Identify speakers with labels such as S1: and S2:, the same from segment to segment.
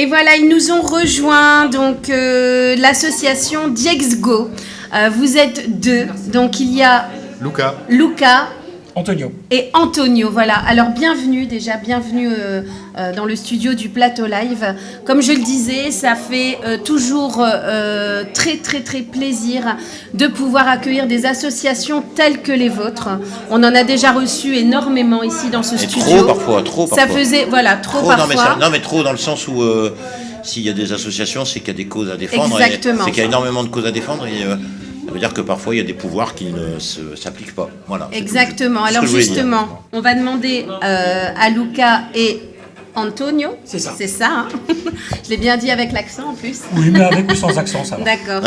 S1: Et voilà, ils nous ont rejoint, donc l'association Diexgo. Vous êtes deux, donc il y a Luca
S2: Antonio
S1: et Antonio, voilà. Alors bienvenue dans le studio du Plateau Live. Comme je le disais, ça fait toujours très très très plaisir de pouvoir accueillir des associations telles que les vôtres. On en a déjà reçu énormément ici dans ce studio.
S3: Trop parfois.
S1: Ça faisait, voilà, trop parfois.
S3: Non mais trop dans le sens où s'il y a des associations, c'est qu'il y a des causes à défendre.
S1: Exactement.
S3: C'est qu'il y a énormément de causes à défendre et ça veut dire que parfois il y a des pouvoirs qui ne s'appliquent pas. Voilà.
S1: Exactement. Alors justement, on va demander à Luca et Antonio.
S2: C'est ça.
S1: C'est ça. Hein. Je l'ai bien dit avec l'accent en plus.
S2: Oui, mais avec ou sans accent, ça va.
S1: D'accord.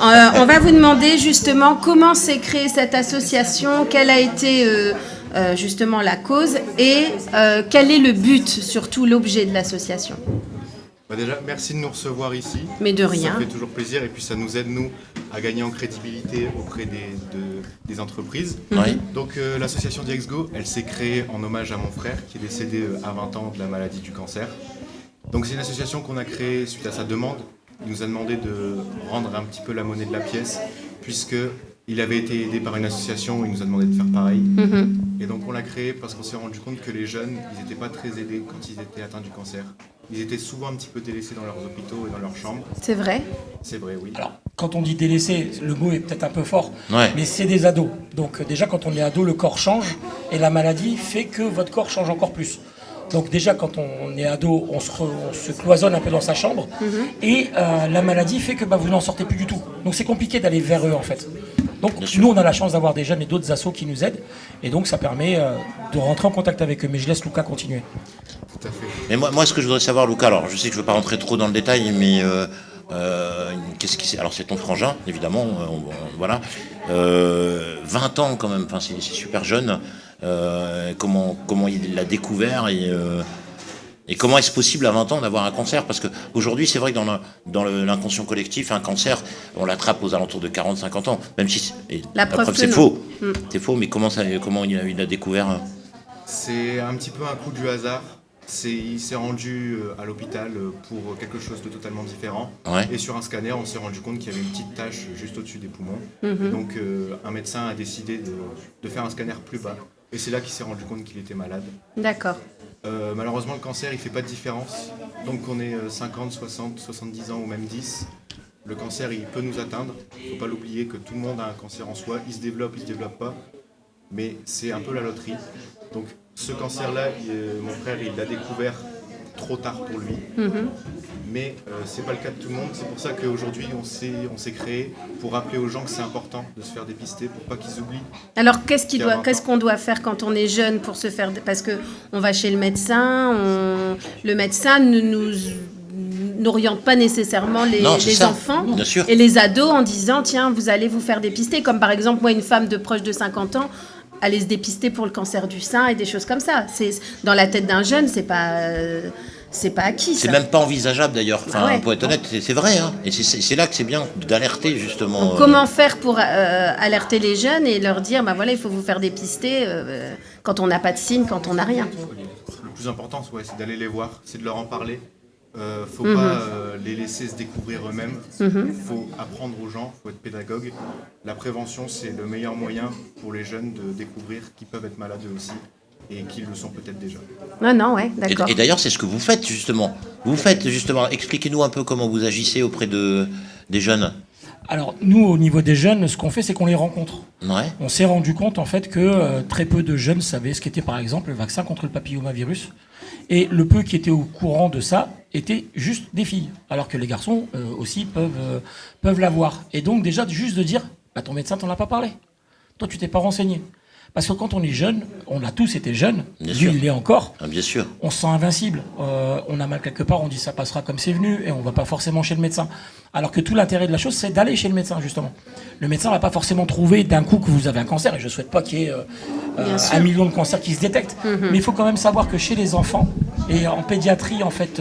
S1: On va vous demander justement comment s'est créée cette association, quelle a été justement la cause et quel est le but, surtout l'objet de l'association.
S4: Déjà, merci de nous recevoir ici.
S1: Mais de rien.
S4: Ça fait toujours plaisir et puis ça nous aide, nous, à gagner en crédibilité auprès des entreprises.
S3: Oui.
S4: Donc l'association Diexgo, elle s'est créée en hommage à mon frère qui est décédé à 20 ans de la maladie du cancer. Donc c'est une association qu'on a créée suite à sa demande. Il nous a demandé de rendre un petit peu la monnaie de la pièce puisqu'il avait été aidé par une association, il nous a demandé de faire pareil. Et donc on l'a créé parce qu'on s'est rendu compte que les jeunes, ils n'étaient pas très aidés quand ils étaient atteints du cancer. Ils étaient souvent un petit peu délaissés dans leurs hôpitaux et dans leurs chambres.
S1: C'est vrai ?
S4: C'est vrai, oui.
S2: Alors, quand on dit délaissé, le mot est peut-être un peu fort,
S3: Ouais.
S2: mais c'est des ados. Donc déjà, quand on est ado, le corps change et la maladie fait que votre corps change encore plus. Donc déjà, quand on est ado, on se cloisonne un peu dans sa chambre et la maladie fait que vous n'en sortez plus du tout. Donc c'est compliqué d'aller vers eux en fait. Donc nous, on a la chance d'avoir des jeunes et d'autres assos qui nous aident et donc ça permet de rentrer en contact avec eux. Mais je laisse Luca continuer.
S4: Tout à fait.
S3: Mais moi, ce que je voudrais savoir, Luca, alors je sais que je ne veux pas rentrer trop dans le détail, mais qu'est-ce qui c'est ? Alors c'est ton frangin, évidemment, voilà. 20 ans quand même, enfin, c'est super jeune. Comment il l'a découvert et comment est-ce possible à 20 ans d'avoir un cancer ? Parce qu'aujourd'hui, c'est vrai que dans l'inconscient collectif, un cancer, on l'attrape aux alentours de 40-50 ans, même si
S1: La preuve
S3: c'est
S1: que
S3: faux. C'est faux, mais comment il a découvert ?
S4: C'est un petit peu un coup du hasard. Il s'est rendu à l'hôpital pour quelque chose de totalement différent.
S3: Ouais.
S4: Et sur un scanner, on s'est rendu compte qu'il y avait une petite tache juste au-dessus des poumons. Et donc un médecin a décidé de faire un scanner plus bas. Et c'est là qu'il s'est rendu compte qu'il était malade.
S1: D'accord.
S4: Malheureusement, le cancer, il ne fait pas de différence. Donc on est 50, 60, 70 ans ou même 10. Le cancer, il peut nous atteindre. Il ne faut pas l'oublier que tout le monde a un cancer en soi. Il se développe pas. Mais c'est un peu la loterie. Donc ce cancer-là, mon frère, il l'a découvert trop tard pour lui. Mais c'est pas le cas de tout le monde. C'est pour ça qu'aujourd'hui, on s'est créé pour rappeler aux gens que c'est important de se faire dépister pour pas qu'ils oublient.
S1: Alors qu'est-ce qu'on doit faire quand on est jeune pour se faire... Parce qu'on va chez le médecin, le médecin n'oriente pas nécessairement les enfants
S3: bien sûr.
S1: Et les ados en disant tiens, vous allez vous faire dépister. Comme par exemple, moi, une femme de proche de 50 ans, aller se dépister pour le cancer du sein et des choses comme ça. Dans la tête d'un jeune, c'est pas acquis.
S3: C'est
S1: ça.
S3: même pas envisageable d'ailleurs. Enfin,
S1: Ouais.
S3: pour être honnête, c'est vrai. Hein. Et c'est là que c'est bien d'alerter justement.
S1: Donc, comment faire pour alerter les jeunes et leur dire voilà, il faut vous faire dépister quand on n'a pas de signes, quand on n'a rien.
S4: Le plus important, c'est d'aller les voir, c'est de leur en parler. Faut pas les laisser se découvrir eux-mêmes. Faut apprendre aux gens, faut être pédagogue. La prévention, c'est le meilleur moyen pour les jeunes de découvrir qu'ils peuvent être malades eux aussi et qu'ils le sont peut-être déjà.
S1: Non, ouais, d'accord.
S3: Et d'ailleurs, c'est ce que vous faites justement. Expliquez-nous un peu comment vous agissez auprès des jeunes.
S2: Alors nous, au niveau des jeunes, ce qu'on fait, c'est qu'on les rencontre.
S3: Ouais.
S2: On s'est rendu compte en fait que très peu de jeunes savaient ce qu'était par exemple le vaccin contre le papillomavirus. Et le peu qui étaient au courant de ça étaient juste des filles, alors que les garçons aussi peuvent l'avoir. Et donc déjà, juste de dire, ton médecin t'en a pas parlé. Toi, tu t'es pas renseigné. Parce que quand on est jeune, on a tous été jeunes,
S3: Bien
S2: lui
S3: sûr.
S2: il l'est encore,
S3: Bien sûr.
S2: on se sent invincible. On a mal quelque part, on dit ça passera comme c'est venu et on va pas forcément chez le médecin. Alors que tout l'intérêt de la chose, c'est d'aller chez le médecin justement. Le médecin va pas forcément trouver d'un coup que vous avez un cancer, et je souhaite pas qu'il y ait 1 million de cancers qui se détectent. Mais il faut quand même savoir que chez les enfants, et en pédiatrie en fait,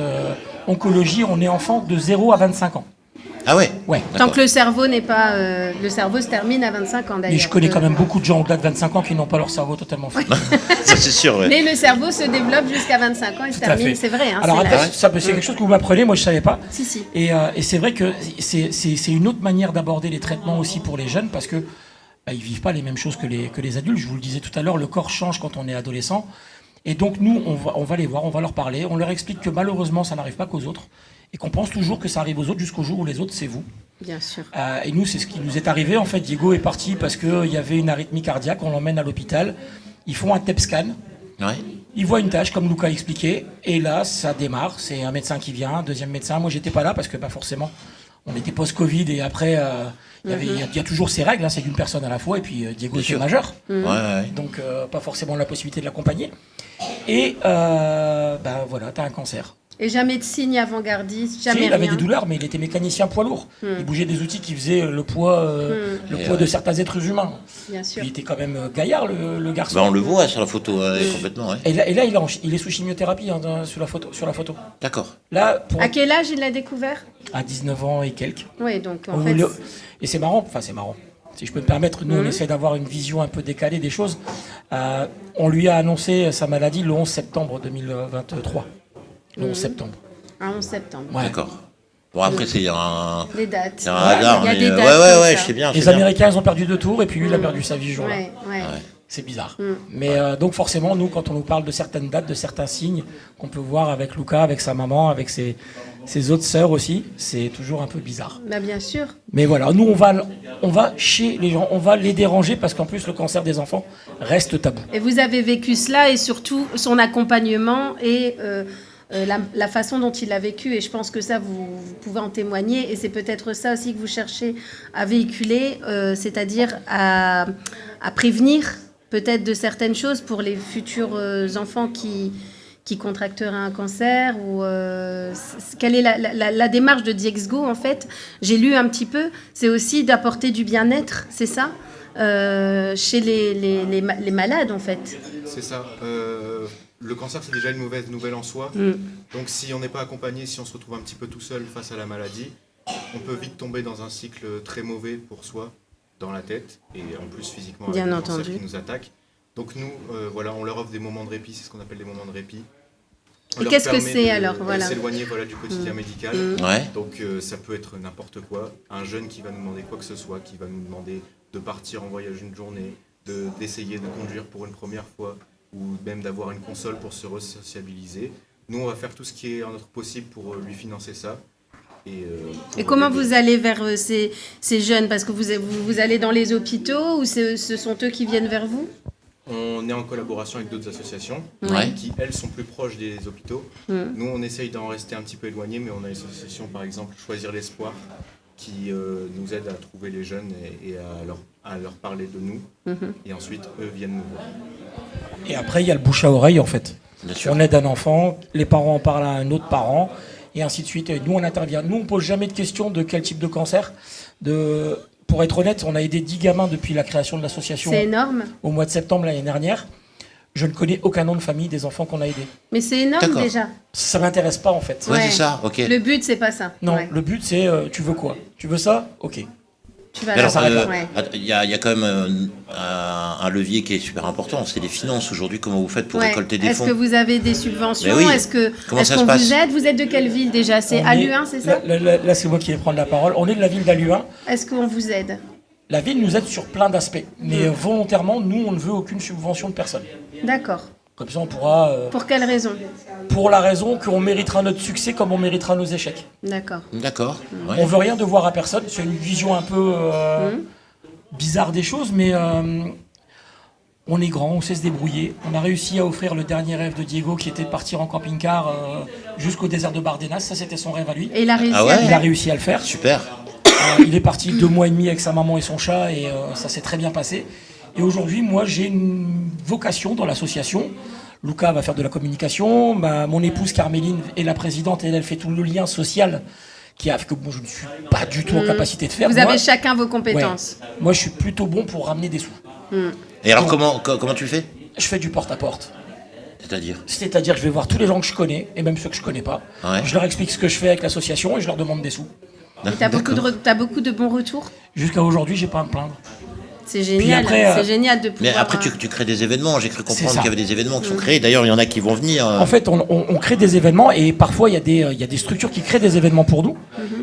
S2: oncologie, on est enfant de 0 à 25 ans.
S3: Ah ouais.
S2: Ouais.
S1: Tant que le cerveau n'est pas... le cerveau se termine à 25 ans d'ailleurs.
S2: Mais je connais quand même beaucoup de gens au-delà de 25 ans qui n'ont pas leur cerveau totalement fait.
S3: Ça c'est sûr. Ouais.
S1: Mais le cerveau se développe jusqu'à 25 ans et se
S2: Tout à
S1: termine,
S2: fait.
S1: c'est vrai. Hein,
S2: Alors
S1: c'est
S2: après,
S1: l'âge.
S2: c'est quelque chose que vous m'apprenez, moi je savais pas.
S1: Si.
S2: Et c'est vrai que c'est une autre manière d'aborder les traitements aussi pour les jeunes parce que ils vivent pas les mêmes choses que les adultes. Je vous le disais tout à l'heure, le corps change quand on est adolescent. Et donc nous, on va les voir, on va leur parler, on leur explique que malheureusement ça n'arrive pas qu'aux autres et qu'on pense toujours que ça arrive aux autres jusqu'au jour où les autres c'est vous.
S1: Bien sûr.
S2: Et nous, c'est ce qui nous est arrivé. En fait, Diego est parti parce qu'il y avait une arythmie cardiaque, on l'emmène à l'hôpital, ils font un TEP scan.
S3: Ouais.
S2: Il voit une tâche, comme Luca a expliqué, et là, ça démarre. C'est un médecin qui vient, un deuxième médecin. Moi, j'étais pas là parce que, forcément, on était post-Covid et après, il y a toujours ces règles. Hein, c'est d'une personne à la fois. Et puis, Diego
S3: Bien
S2: était
S3: sûr.
S2: majeur,
S3: Ouais.
S2: donc pas forcément la possibilité de l'accompagner. Et voilà, t'as un cancer.
S1: Et jamais de signe avant-gardiste, jamais
S2: Si, il avait
S1: rien.
S2: des douleurs, mais il était mécanicien poids lourd. Il bougeait des outils qui faisaient le poids de certains êtres humains.
S1: Bien sûr.
S2: Puis il était quand même gaillard, le garçon.
S3: Bah, on le voit sur la photo, complètement. Ouais.
S2: Et là, il est sous chimiothérapie sur la photo.
S3: D'accord.
S2: Là,
S1: À quel âge il l'a découvert?
S2: à 19 ans et quelques.
S1: Oui, donc en
S2: On
S1: fait...
S2: voulait- Et c'est marrant. Si je peux me permettre, nous, on essaie d'avoir une vision un peu décalée des choses. On lui a annoncé sa maladie le 11 septembre 2023. Le 11 septembre.
S1: À 11 septembre.
S2: Ouais.
S3: D'accord. Bon, après, c'est un
S1: Les dates.
S3: c'est un hasard.
S1: Il y a
S3: mais,
S1: des dates
S3: ouais,
S1: comme
S3: je sais bien.
S2: Les Américains, ils ont perdu 2 tours et puis lui, il a perdu sa vie ce jour-là.
S1: Ouais.
S2: C'est bizarre. Mais donc forcément, nous, quand on nous parle de certaines dates, de certains signes qu'on peut voir avec Luca, avec sa maman, avec ses autres sœurs aussi, c'est toujours un peu bizarre.
S1: Bah, bien sûr.
S2: Mais voilà, nous, on va chez les gens, on va les déranger parce qu'en plus, le cancer des enfants reste tabou.
S1: Et vous avez vécu cela et surtout son accompagnement et la façon dont il l'a vécu. Et je pense que ça, vous pouvez en témoigner. Et c'est peut-être ça aussi que vous cherchez à véhiculer, c'est-à-dire à prévenir peut-être de certaines choses pour les futurs enfants qui contracteraient un cancer ou quelle est la démarche de Diexgo en fait. J'ai lu un petit peu, c'est aussi d'apporter du bien-être, c'est ça, chez les malades en fait.
S4: C'est ça. Le cancer, c'est déjà une mauvaise nouvelle en soi. Donc si on n'est pas accompagné, si on se retrouve un petit peu tout seul face à la maladie, on peut vite tomber dans un cycle très mauvais pour soi, dans la tête, et en plus physiquement avec
S1: Bien
S4: le
S1: entendu.
S4: cancer qui nous attaque. Donc nous, on leur offre des moments de répit, c'est ce qu'on appelle des moments de répit. On
S1: Et
S4: leur
S1: qu'est-ce que
S4: permet
S1: c'est
S4: de
S1: alors, voilà.
S4: s'éloigner du quotidien médical.
S3: Ouais.
S4: Donc ça peut être n'importe quoi. Un jeune qui va nous demander quoi que ce soit, qui va nous demander de partir en voyage une journée, d'essayer de conduire pour une première fois, ou même d'avoir une console pour se resociabiliser. Nous, on va faire tout ce qui est en notre possible pour lui financer ça.
S1: Et comment vous allez vers ces jeunes? Parce que vous allez dans les hôpitaux ou ce sont eux qui viennent vers vous?
S4: On est en collaboration avec d'autres associations
S3: Ouais.
S4: qui, elles, sont plus proches des hôpitaux. Nous, on essaye d'en rester un petit peu éloignés, mais on a une association, par exemple, Choisir l'Espoir, qui nous aide à trouver les jeunes et à leur parler de nous. Et ensuite, eux viennent nous voir.
S2: Et après, il y a le bouche à oreille, en fait.
S3: Bien sûr.
S2: On aide un enfant, les parents en parlent à un autre parent, et ainsi de suite. Et nous, on intervient. Nous, on pose jamais de questions de quel type de cancer. Pour être honnête, on a aidé 10 gamins depuis la création de l'association
S1: C'est énorme.
S2: au mois de septembre l'année dernière. Je ne connais aucun nom de famille des enfants qu'on a aidés.
S1: Mais c'est énorme
S3: D'accord.
S1: déjà.
S2: Ça m'intéresse pas, en fait.
S3: Ouais,
S1: Ouais.
S3: c'est ça, ok.
S1: Le but, c'est pas ça.
S2: Non,
S1: Ouais.
S2: le but, c'est tu veux quoi? Tu veux ça? Ok.
S1: Tu vas
S3: Mais alors,
S1: là. Ouais.
S3: il y a quand même un levier qui est super important, c'est les finances. Aujourd'hui, comment vous faites pour
S1: Ouais.
S3: récolter des
S1: Est-ce
S3: fonds?
S1: que vous avez des subventions?
S3: Mais oui.
S1: Est-ce
S3: Comment ça
S1: qu'on
S3: se passe
S1: vous aide? Vous êtes de quelle ville déjà? C'est
S2: On
S1: à
S2: est-
S1: Luin, c'est ça?
S2: Là, c'est moi qui vais prendre la parole. On est de la ville d'Aluin.
S1: Est-ce qu'on vous aide?
S2: La ville nous aide sur plein d'aspects. Mais volontairement, nous, on ne veut aucune subvention de personne.
S1: D'accord.
S2: Comme ça, on pourra...
S1: Pour quelle raison?
S2: pour la raison qu'on méritera notre succès comme on méritera nos échecs.
S1: D'accord.
S3: D'accord. Ouais.
S2: On veut rien devoir à personne. C'est une vision un peu bizarre des choses, mais on est grand, on sait se débrouiller. On a réussi à offrir le dernier rêve de Diego, qui était de partir en camping-car jusqu'au désert de Bardenas. Ça, c'était son rêve à lui.
S1: Et il a réussi
S3: Ah ouais
S1: à le
S2: Il a
S1: faire?
S2: réussi à le faire.
S3: Super.
S2: Il est parti 2 mois et demi avec sa maman et son chat, et ça s'est très bien passé. Et aujourd'hui, moi, j'ai une vocation dans l'association. Luca va faire de la communication. Mon épouse Carméline est la présidente, et elle fait tout le lien social qui a fait que je ne suis pas du tout en capacité de faire.
S1: Vous
S2: Moi,
S1: avez chacun vos
S2: ouais.
S1: compétences.
S2: Moi, je suis plutôt bon pour ramener des sous.
S3: Et alors, comment tu le fais?
S2: Je fais du porte-à-porte.
S3: C'est-à-dire?
S2: C'est-à-dire que je vais voir tous les gens que je connais, et même ceux que je connais pas.
S3: Ouais.
S2: Je leur explique ce que je fais avec l'association et je leur demande des sous.
S1: T'as beaucoup de bons retours.
S2: Jusqu'à aujourd'hui, j'ai pas à me plaindre.
S1: C'est génial,
S2: après,
S1: c'est génial de pouvoir...
S3: Mais après, tu crées des événements. J'ai cru
S2: C'est
S3: comprendre
S2: ça.
S3: qu'il y avait des événements qui sont créés. D'ailleurs, il y en a qui vont venir.
S2: En fait, on crée des événements et parfois il y a des structures qui créent des événements pour nous.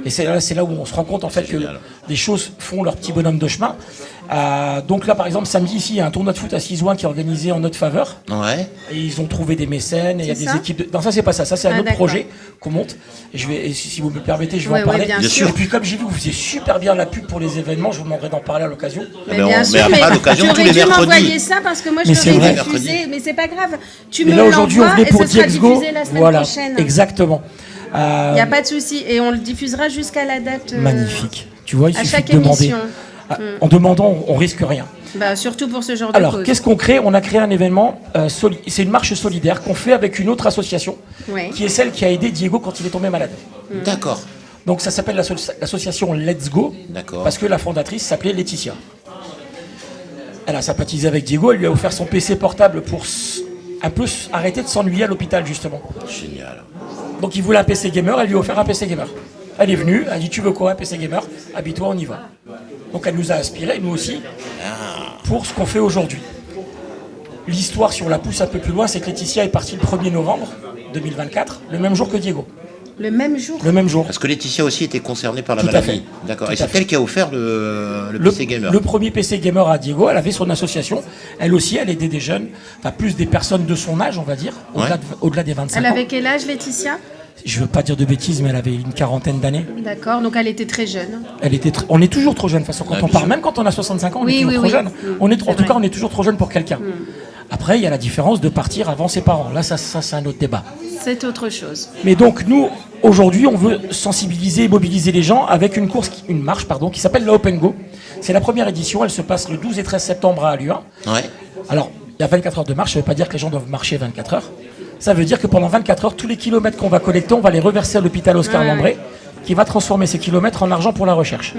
S2: Et c'est là où on se rend compte en fait que
S3: génial.
S2: des choses font leur petit bonhomme de chemin. Donc là, par exemple, samedi ici, il y a un tournoi de foot à Cisoin qui est organisé en notre faveur.
S3: Ouais.
S2: Et ils ont trouvé des mécènes. Et il y a
S1: C'est
S2: des
S1: ça
S2: équipes. Non, ça c'est pas ça. Ça c'est un autre
S1: d'accord.
S2: projet qu'on monte. Et si vous me le permettez, je vais
S1: Ouais,
S2: en parler.
S1: ouais, bien
S3: Bien sûr.
S2: Et puis comme j'ai vu que vous faisiez super bien la pub pour les événements, je vous demanderai d'en parler à l'occasion.
S1: Mais
S3: Mais
S1: bien
S3: on-
S1: sûr,
S3: mais après, à l'occasion,
S1: tu
S3: tous
S1: aurais
S3: les
S1: dû
S3: mercredis.
S1: m'envoyer ça parce que moi je
S2: Mais c'est
S1: l'aurais
S2: vrai.
S1: diffusé, mais c'est pas grave. Tu
S2: Et
S1: me
S2: là aujourd'hui, on
S1: l'envoies
S2: venait
S1: et
S2: pour
S1: ce sera
S2: Diexgo.
S1: diffusé la semaine
S2: Voilà,
S1: prochaine.
S2: exactement.
S1: Il n'y a pas de souci et on le diffusera jusqu'à la date.
S2: Magnifique. Tu vois, il
S1: À
S2: suffit
S1: chaque
S2: de demander.
S1: émission.
S2: En demandant, on risque rien.
S1: Bah, surtout pour ce genre de
S2: Alors,
S1: cause.
S2: qu'est-ce qu'on crée? On a créé un événement, c'est une marche solidaire qu'on fait avec une autre association,
S1: Ouais.
S2: qui est celle qui a aidé Diego quand il est tombé malade.
S3: D'accord.
S2: Donc ça s'appelle l'association Let's Go,
S3: D'accord.
S2: parce que la fondatrice s'appelait Laetitia. Elle a sympathisé avec Diego, elle lui a offert son PC portable pour un peu arrêter de s'ennuyer à l'hôpital, justement.
S3: Génial.
S2: Donc il voulait un PC gamer, elle lui a offert un PC gamer. Elle est venue, elle a dit tu veux quoi, un PC gamer? Habille-toi, on y va. Donc elle nous a inspiré, nous aussi, pour ce qu'on fait aujourd'hui. L'histoire, si on la pousse un peu plus loin, c'est que Laetitia est partie le 1er novembre 2024, le même jour que Diego.
S1: Le même jour.
S2: Le même jour.
S3: Parce que Laetitia aussi était concernée par la
S2: Tout à
S3: maladie.
S2: fait.
S3: D'accord.
S2: Tout
S3: Et
S2: à
S3: c'est
S2: fait.
S3: elle qui a offert le PC Gamer.
S2: Le premier PC gamer à Diego, elle avait son association. Elle aussi, elle aidait des jeunes, enfin plus des personnes de son âge, on va dire,
S3: Ouais.
S2: au-delà des 25
S1: Elle
S2: ans.
S1: avait quel âge, Laetitia?
S2: Je veux pas dire de bêtises, mais elle avait une quarantaine d'années.
S1: D'accord, donc elle était très jeune.
S2: On est toujours trop jeune, de toute façon, quand
S3: Ouais,
S2: on
S3: bien
S2: parle,
S3: sûr.
S2: même quand on a 65 ans, on
S1: Oui,
S2: est toujours
S1: oui,
S2: trop
S1: oui.
S2: jeune. En
S1: C'est
S2: tout
S1: vrai.
S2: cas, on est toujours trop jeune pour quelqu'un. Après, il y a la différence de partir avant ses parents. Là, ça c'est un autre débat.
S1: C'est autre chose.
S2: Mais donc, nous, aujourd'hui, on veut sensibiliser et mobiliser les gens avec une marche, qui s'appelle la Open Go. C'est la première édition, elle se passe le 12 et 13 septembre à Lyon.
S3: Ouais.
S2: Alors, il y a 24 heures de marche, ça ne veut pas dire que les gens doivent marcher 24 heures. Ça veut dire que pendant 24 heures, tous les kilomètres qu'on va collecter, on va les reverser à l'hôpital Oscar
S1: Ouais.
S2: Lambré, qui va transformer ces kilomètres en argent pour la recherche.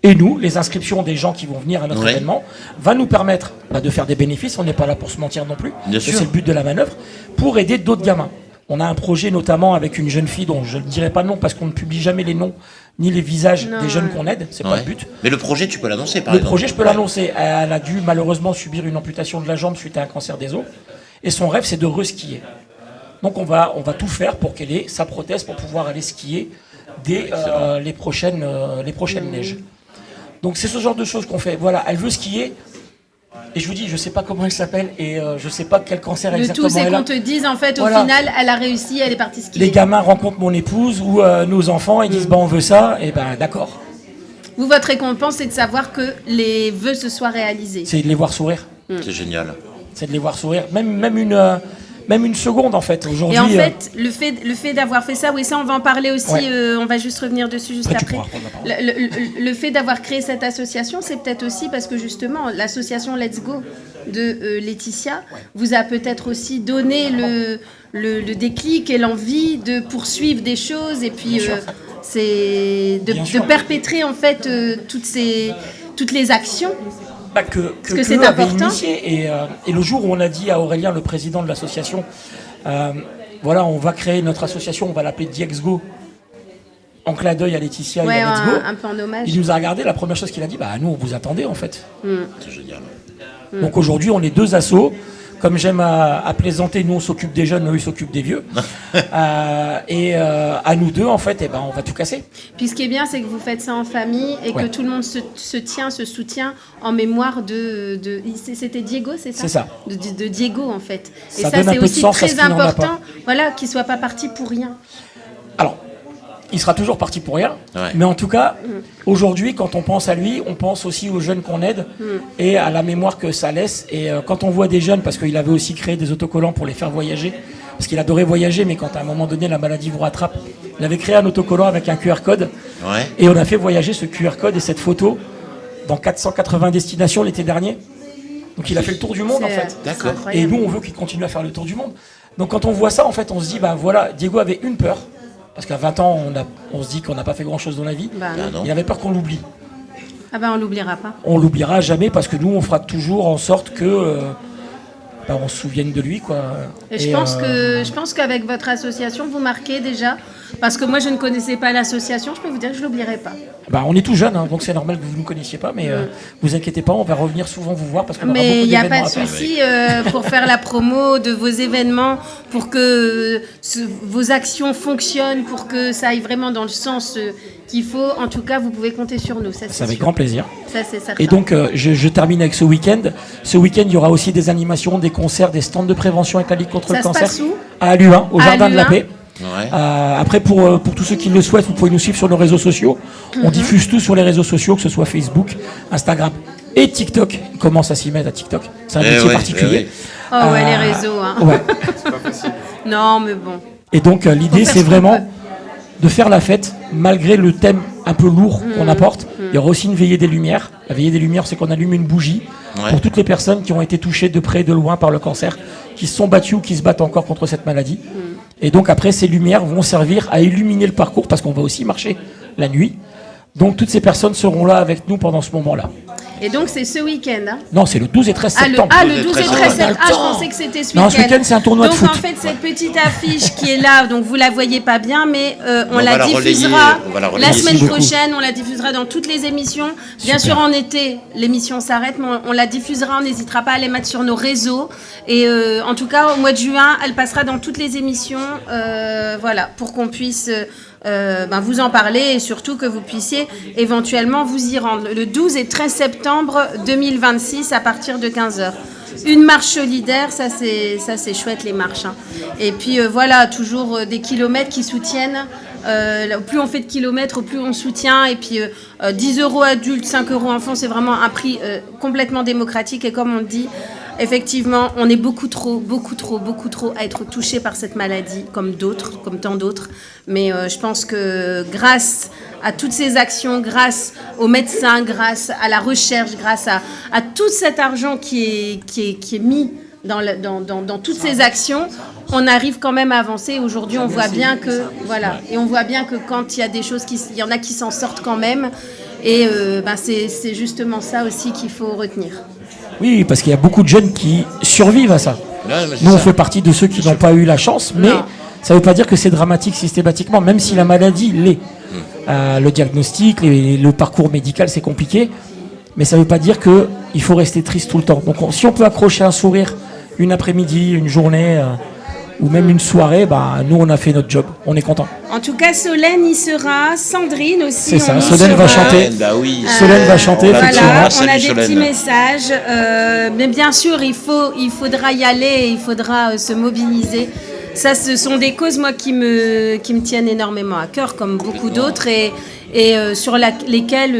S2: Et nous, les inscriptions des gens qui vont venir à notre
S3: Ouais.
S2: événement, va nous permettre de faire des bénéfices, on n'est pas là pour se mentir non plus,
S3: Bien
S2: mais
S3: sûr.
S2: c'est le but de la manœuvre, pour aider d'autres gamins. On a un projet notamment avec une jeune fille dont je ne dirai pas le nom parce qu'on ne publie jamais les noms ni les visages
S1: Non.
S2: des jeunes qu'on aide, c'est pas
S3: Ouais.
S2: le but.
S3: Mais le projet, tu peux l'annoncer par
S2: Le
S3: exemple.
S2: projet, je peux l'annoncer. Elle a dû malheureusement subir une amputation de la jambe suite à un cancer des os. Et son rêve, c'est de reskier. Donc on va tout faire pour qu'elle ait sa prothèse pour pouvoir aller skier dès les prochaines neiges. Donc c'est ce genre de choses qu'on fait. Voilà, elle veut skier. Et je vous dis, je sais pas comment elle s'appelle et je sais pas quel cancer
S1: Le
S2: exactement
S1: tout, c'est
S2: elle a.
S1: qu'on te dise, en fait,
S2: Voilà.
S1: au final, elle a réussi, elle est partie skier.
S2: Les gamins rencontrent mon épouse ou nos enfants et disent bah on veut ça, et ben d'accord.
S1: Vous, votre récompense, c'est de savoir que les vœux se soient réalisés.
S2: C'est de les voir sourire.
S3: C'est génial.
S2: C'est de les voir sourire. Même une seconde en fait. Aujourd'hui.
S1: Et en fait, le fait d'avoir fait ça, oui, ça, on va en parler aussi,
S2: Ouais.
S1: on va juste revenir dessus juste
S2: Après, tu
S1: après.
S2: pourras prendre la parole.
S1: Le fait d'avoir créé cette association, c'est peut-être aussi parce que justement, l'association Let's Go de Laetitia vous a peut-être aussi donné le déclic et l'envie de poursuivre des choses et puis
S2: Bien sûr.
S1: c'est
S2: Bien
S1: de
S2: sûr.
S1: perpétrer en fait toutes les actions.
S2: Que
S1: que c'est
S2: avait
S1: important.
S2: initié. Et le jour où on a dit à Aurélien, le président de l'association, voilà, on va créer notre association, on va l'appeler Diexgo, en clin d'œil à Laetitia
S1: Ouais,
S2: et à Let's Go.
S1: un peu en hommage.
S2: Il nous a regardé, la première chose qu'il a dit, bah nous on vous attendait en fait.
S3: C'est génial.
S2: Donc aujourd'hui on est deux assos. Comme j'aime à plaisanter, nous on s'occupe des jeunes, eux ils s'occupent des vieux. À nous deux en fait, eh ben, on va tout casser.
S1: Puis ce qui est bien, c'est que vous faites ça en famille et
S2: Ouais.
S1: que tout le monde se soutient en mémoire c'était Diego, c'est ça?
S2: C'est ça.
S1: De Diego, en fait. Et
S2: Ça
S1: ça,
S2: donne un
S1: c'est
S2: peu de
S1: aussi
S2: sens à ce
S1: très
S2: qui n'en a
S1: important,
S2: pas.
S1: voilà, qu'il soit pas parti pour rien.
S2: Alors, il sera toujours parti pour rien,
S3: Ouais.
S2: mais en tout cas, aujourd'hui, quand on pense à lui, on pense aussi aux jeunes qu'on aide et à la mémoire que ça laisse. Et quand on voit des jeunes, parce qu'il avait aussi créé des autocollants pour les faire voyager, parce qu'il adorait voyager, mais quand à un moment donné la maladie vous rattrape, il avait créé un autocollant avec un QR code
S3: Ouais.
S2: et on a fait voyager ce QR code et cette photo dans 480 destinations l'été dernier. Donc il a fait le tour du monde en fait.
S3: D'accord.
S2: Et nous, on veut qu'il continue à faire le tour du monde. Donc quand on voit ça, en fait, on se dit, bah voilà, Diego avait une peur. Parce qu'à 20 ans, on se dit qu'on n'a pas fait grand-chose dans la vie.
S1: Bah,
S3: Ah
S1: non.
S3: non.
S2: Il avait peur qu'on l'oublie.
S1: Ah bah on l'oubliera pas.
S2: On l'oubliera jamais parce que nous, on fera toujours en sorte que on se souvienne de lui, quoi.
S1: Et je pense qu'avec votre association, vous marquez déjà, parce que moi je ne connaissais pas l'association, je peux vous dire que je l'oublierai pas.
S2: On est tout jeune, hein, donc c'est normal que vous ne nous connaissiez pas, mais vous inquiétez pas, on va revenir souvent vous voir parce qu'on aura beaucoup
S1: Mais il n'y a
S2: d'événements
S1: pas de
S2: à faire.
S1: souci pour faire la promo de vos événements, pour que vos actions fonctionnent, pour que ça aille vraiment dans le sens qu'il faut. En tout cas, vous pouvez compter sur nous. Ça,
S2: C'est avec
S1: sûr.
S2: grand plaisir.
S1: Ça, c'est certain.
S2: Et donc, je termine avec ce week-end. Ce week-end, il y aura aussi des animations, des concerts, des stands de prévention avec la Ligue contre
S1: Ça
S2: le
S1: se
S2: cancer.
S1: passe où ?
S2: À Luin, au
S1: À
S2: Jardin de la
S1: Luin.
S2: Paix.
S3: Ouais.
S2: Après, pour tous ceux qui le souhaitent, vous pouvez nous suivre sur nos réseaux sociaux. On diffuse tout sur les réseaux sociaux, que ce soit Facebook, Instagram et TikTok. On commence à s'y mettre à TikTok. C'est un métier particulier.
S1: Oh ouais, les réseaux. Hein.
S2: Ouais.
S4: C'est pas facile.
S1: Non, mais bon.
S2: Et donc, l'idée,
S1: faire
S2: c'est
S1: ce qu'on
S2: vraiment
S1: peut.
S2: de faire la fête, malgré le thème un peu lourd qu'on apporte. Il y aura aussi une veillée des lumières. La veillée des lumières, c'est qu'on allume une bougie pour toutes les personnes qui ont été touchées de près et de loin par le cancer, qui se sont battues ou qui se battent encore contre cette maladie. Et donc après, ces lumières vont servir à illuminer le parcours, parce qu'on va aussi marcher la nuit. Donc toutes ces personnes seront là avec nous pendant ce moment-là.
S1: Et donc, c'est ce week-end. Hein.
S2: Non, c'est le 12 et 13 septembre.
S1: Le 12 et 13 septembre. Ah, je pensais que c'était ce week-end.
S2: Non, ce week-end, c'est un tournoi de foot.
S1: Donc, en fait, cette petite affiche qui est là, donc vous la voyez pas bien, mais on
S3: va
S1: la
S3: la
S1: diffusera
S3: relayer, on va la relayer.
S1: la semaine
S2: Merci beaucoup.
S1: prochaine. On la diffusera dans toutes les émissions. Bien
S2: Super.
S1: sûr, en été, l'émission s'arrête, mais on la diffusera. On n'hésitera pas à les mettre sur nos réseaux. Et en tout cas, au mois de juin, elle passera dans toutes les émissions. Voilà, pour qu'on puisse vous en parler et surtout que vous puissiez éventuellement vous y rendre. Le 12 et 13 septembre 2026 à partir de 15h. Une marche solidaire, ça c'est chouette les marches. Hein. Et puis voilà, toujours des kilomètres qui soutiennent. Plus on fait de kilomètres, plus on soutient. Et puis 10 € adultes, 5 € enfants, c'est vraiment un prix complètement démocratique. Et comme on dit, effectivement, on est beaucoup trop à être touché par cette maladie, comme tant d'autres. Mais je pense que grâce à toutes ces actions, grâce aux médecins, grâce à la recherche, grâce à tout cet argent qui est mis dans toutes ces actions, on arrive quand même à avancer. Aujourd'hui, on voit bien que quand il y a des choses, il y en a qui s'en sortent quand même. Et c'est justement ça aussi qu'il faut retenir.
S2: Oui, parce qu'il y a beaucoup de jeunes qui survivent à ça.
S3: Ouais, mais c'est
S2: Nous, on
S3: ça.
S2: fait partie de ceux qui n'ont pas eu la chance, mais
S1: Non.
S2: ça ne veut pas dire que c'est dramatique systématiquement, même si la maladie l'est. Le diagnostic, le parcours médical, c'est compliqué, mais ça ne veut pas dire qu'il faut rester triste tout le temps. Donc si on peut accrocher un sourire une après-midi, une journée, ou même une soirée, nous, on a fait notre job. On est content.
S1: En tout cas, Solène y sera, Sandrine aussi.
S2: C'est ça,
S1: on y
S2: Solène va
S1: sera.
S2: chanter.
S3: Bah oui.
S2: Solène va chanter,
S3: Voilà,
S2: effectivement.
S1: Voilà, on
S3: Salut,
S1: a des
S3: Solène.
S1: petits messages, mais bien sûr, il faudra y aller, il faudra se mobiliser. Ça, ce sont des causes, moi, qui me tiennent énormément à cœur, comme beaucoup d'autres, et sur lesquelles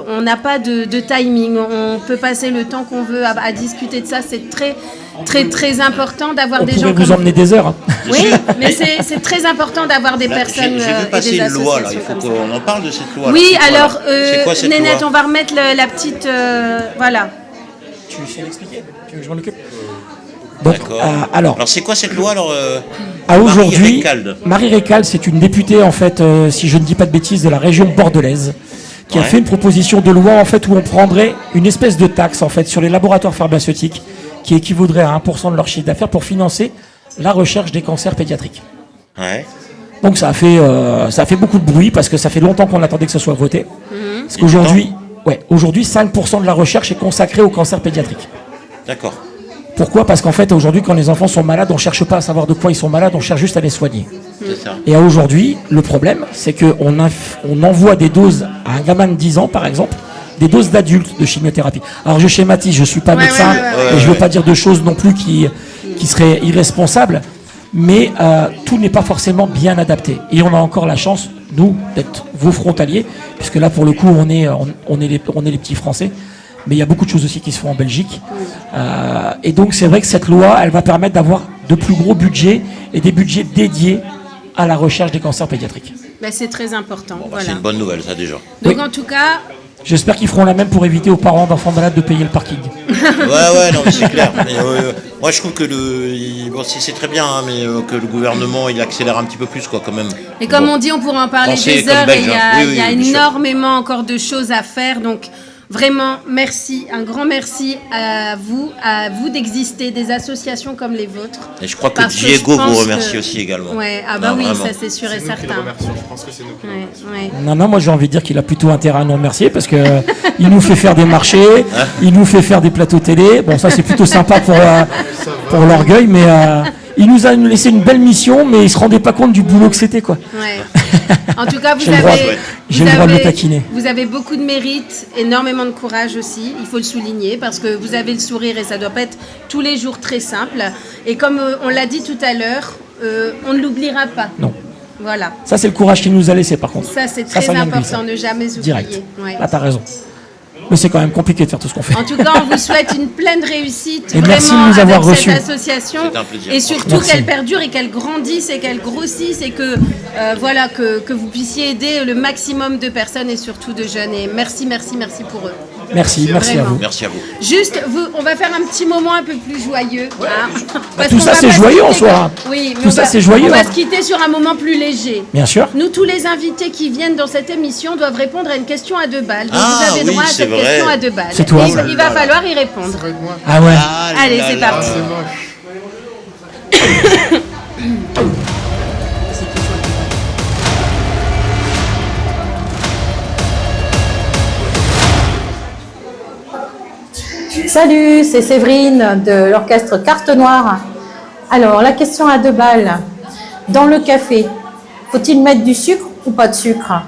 S1: on n'a pas de timing. On peut passer le temps qu'on veut à discuter de ça. C'est très, très, très important d'avoir
S2: On
S1: des
S2: pourrait
S1: gens
S2: vous
S1: comme
S2: emmener des heures. Hein.
S1: Oui, mais c'est très important d'avoir des
S3: Là,
S1: personnes
S3: J'ai vu
S1: et
S3: passer
S1: des
S3: une loi, là.
S1: associations
S3: Il faut
S1: comme ça.
S3: qu'on en parle de cette loi.
S1: Oui,
S3: là. C'est quoi,
S1: alors,
S3: là C'est quoi cette
S1: Nénette,
S3: loi
S1: on va remettre la petite... voilà.
S2: Tu sais l'expliquer? Tu veux que je m'en occupe? Donc,
S3: D'accord.
S2: alors,
S3: c'est quoi cette loi alors
S2: à aujourd'hui,
S3: Marie Récalde.
S2: Marie Récalde, c'est une députée, en fait, si je ne dis pas de bêtises, de la région bordelaise, qui a
S3: Ouais.
S2: fait une proposition de loi, en fait, où on prendrait une espèce de taxe, en fait, sur les laboratoires pharmaceutiques, qui équivaudrait à 1% de leur chiffre d'affaires pour financer la recherche des cancers pédiatriques.
S3: Ouais.
S2: Donc ça a fait beaucoup de bruit, parce que ça fait longtemps qu'on attendait que ce soit voté. Parce qu'aujourd'hui, aujourd'hui, 5% de la recherche est consacrée au cancer pédiatrique.
S3: D'accord.
S2: Pourquoi? Parce qu'en fait, aujourd'hui, quand les enfants sont malades, on ne cherche pas à savoir de quoi ils sont malades, on cherche juste à les soigner.
S3: C'est ça.
S2: Et aujourd'hui, le problème, c'est qu'on on envoie des doses à un gamin de 10 ans, par exemple, des doses d'adultes de chimiothérapie. Alors je schématise, je ne suis pas médecin, et je ne veux pas dire de choses non plus qui seraient irresponsables, mais tout n'est pas forcément bien adapté. Et on a encore la chance, nous, d'être vos frontaliers, puisque là, pour le coup, on est les petits Français. Mais il y a beaucoup de choses aussi qui se font en Belgique. Et donc, c'est vrai que cette loi, elle va permettre d'avoir de plus gros budgets et des budgets dédiés à la recherche des cancers pédiatriques.
S1: Ben, c'est très important.
S3: C'est une bonne nouvelle, ça, déjà.
S1: Donc,
S2: Oui.
S1: en tout cas,
S2: J'espère qu'ils feront la même pour éviter aux parents d'enfants malades de payer le parking.
S3: Ouais, non, mais c'est clair. Mais, moi, je trouve que c'est très bien, hein, mais que le gouvernement, il accélère un petit peu plus, quoi, quand même.
S1: et comme on dit, on pourra en parler
S3: Pensez
S1: des
S3: comme
S1: heures,
S3: Belge,
S1: et
S3: hein. Oui,
S1: il y a
S3: bien sûr.
S1: énormément encore de choses à faire. Donc, Vraiment, merci, un grand merci à vous d'exister, des associations comme les vôtres.
S3: Et je crois que
S1: Parce que
S3: Diego
S1: je pense
S3: vous remercie
S1: que-
S3: aussi également.
S1: Ouais, ah bah
S3: Non,
S1: oui,
S3: vraiment.
S1: ça c'est sûr et
S4: C'est nous qui le
S1: certain.
S4: remercions. Je pense que c'est nous qui le
S1: Ouais,
S4: remercions.
S1: ouais.
S5: Non, moi j'ai envie de dire qu'il a plutôt intérêt à nous remercier parce que il nous fait faire des marchés, il nous fait faire des plateaux télé. Bon, ça c'est plutôt sympa pour l'orgueil, mais il nous a laissé une belle mission, mais il se rendait pas compte du boulot que c'était, quoi.
S1: Ouais. En tout cas,
S5: J'ai le droit, j'ai le droit de le taquiner.
S1: vous avez beaucoup de mérite, énormément de courage aussi, il faut le souligner, parce que vous avez le sourire et ça doit pas être tous les jours très simple. Et comme on l'a dit tout à l'heure, on ne l'oubliera pas.
S5: Non.
S1: Voilà.
S5: Ça c'est le courage qu'il nous a laissé, par contre.
S1: Ça, c'est très
S5: ça vient de lui,
S1: important,
S5: ça.
S1: ne jamais oublier.
S5: Direct.
S1: Ouais.
S5: Là, t'as raison. Mais c'est quand même compliqué de faire tout ce qu'on fait.
S1: En tout cas, on vous souhaite une pleine réussite
S5: Et merci
S1: vraiment
S5: de nous avoir
S1: avec
S5: reçus.
S1: cette association.
S3: C'était un plaisir.
S1: Et surtout
S5: Merci.
S1: qu'elle perdure et qu'elle grandisse et qu'elle grossisse et que, voilà, que vous puissiez aider le maximum de personnes et surtout de jeunes. Et merci, merci, merci pour eux.
S5: Merci à
S1: Vraiment.
S5: vous.
S3: Merci à vous.
S1: Juste, on va faire un petit moment un peu plus joyeux. Hein, parce
S5: tout
S1: qu'on
S5: ça,
S1: va
S5: c'est
S1: pas se
S5: joyeux en
S1: quitter
S5: soi.
S1: Oui, mais
S5: Tout ça, c'est joyeux,
S1: On va
S5: hein.
S1: se quitter sur un moment plus léger.
S5: Bien sûr.
S1: Nous, tous les invités qui viennent dans cette émission doivent répondre à une question à 2 balles. Donc
S3: Ah,
S1: vous avez
S3: oui,
S1: droit à
S3: c'est
S1: cette
S3: vrai.
S1: question à 2 balles.
S5: C'est toi.
S1: Et il va falloir y répondre.
S4: Ça va être moi.
S5: Ah ouais.
S3: Ah là
S1: Allez,
S3: là
S1: c'est
S3: là.
S1: parti.
S4: C'est moche.
S6: Salut, c'est Séverine de l'orchestre Carte Noire. Alors, la question à 2 balles. Dans le café, faut-il mettre du sucre ou pas de sucre?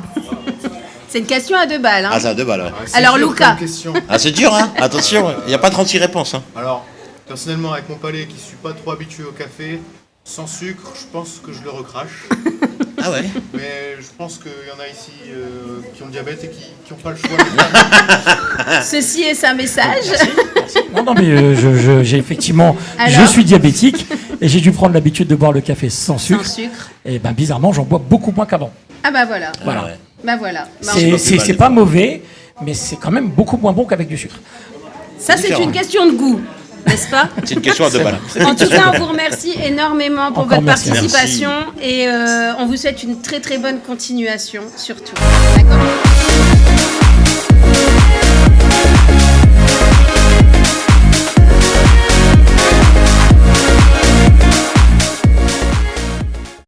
S1: C'est une question à 2 balles. Hein.
S3: Ah, ça a 2 balles. Ouais.
S4: C'est
S1: Alors,
S4: dur
S1: Luca.
S4: comme question.
S3: Ah, c'est dur, hein. Attention, il n'y a pas 36 réponses. Hein.
S4: Alors, personnellement, avec mon palais qui ne suis pas trop habitué au café, sans sucre, je pense que je le recrache.
S3: Ah ouais.
S4: Mais je pense qu'il y en a ici qui ont le diabète et qui n'ont pas le choix.
S1: Ceci est un message.
S5: Non, mais j'ai effectivement,
S1: Alors
S5: je suis diabétique et j'ai dû prendre l'habitude de boire le café sans sucre.
S1: Sans sucre.
S5: Et ben bizarrement, j'en bois beaucoup moins qu'avant.
S1: Ah bah voilà.
S5: Voilà.
S3: Ah ouais.
S1: Bah voilà. Bah,
S5: C'est pas mauvais, mais c'est quand même beaucoup moins bon qu'avec du sucre.
S1: ça, c'est
S3: différent.
S1: une question de goût, n'est-ce pas?
S3: C'est une question à 2 balles.
S1: En tout cas, on vous remercie énormément pour
S5: Encore
S1: votre
S5: merci.
S1: participation et on vous souhaite une très très bonne continuation surtout. D'accord ?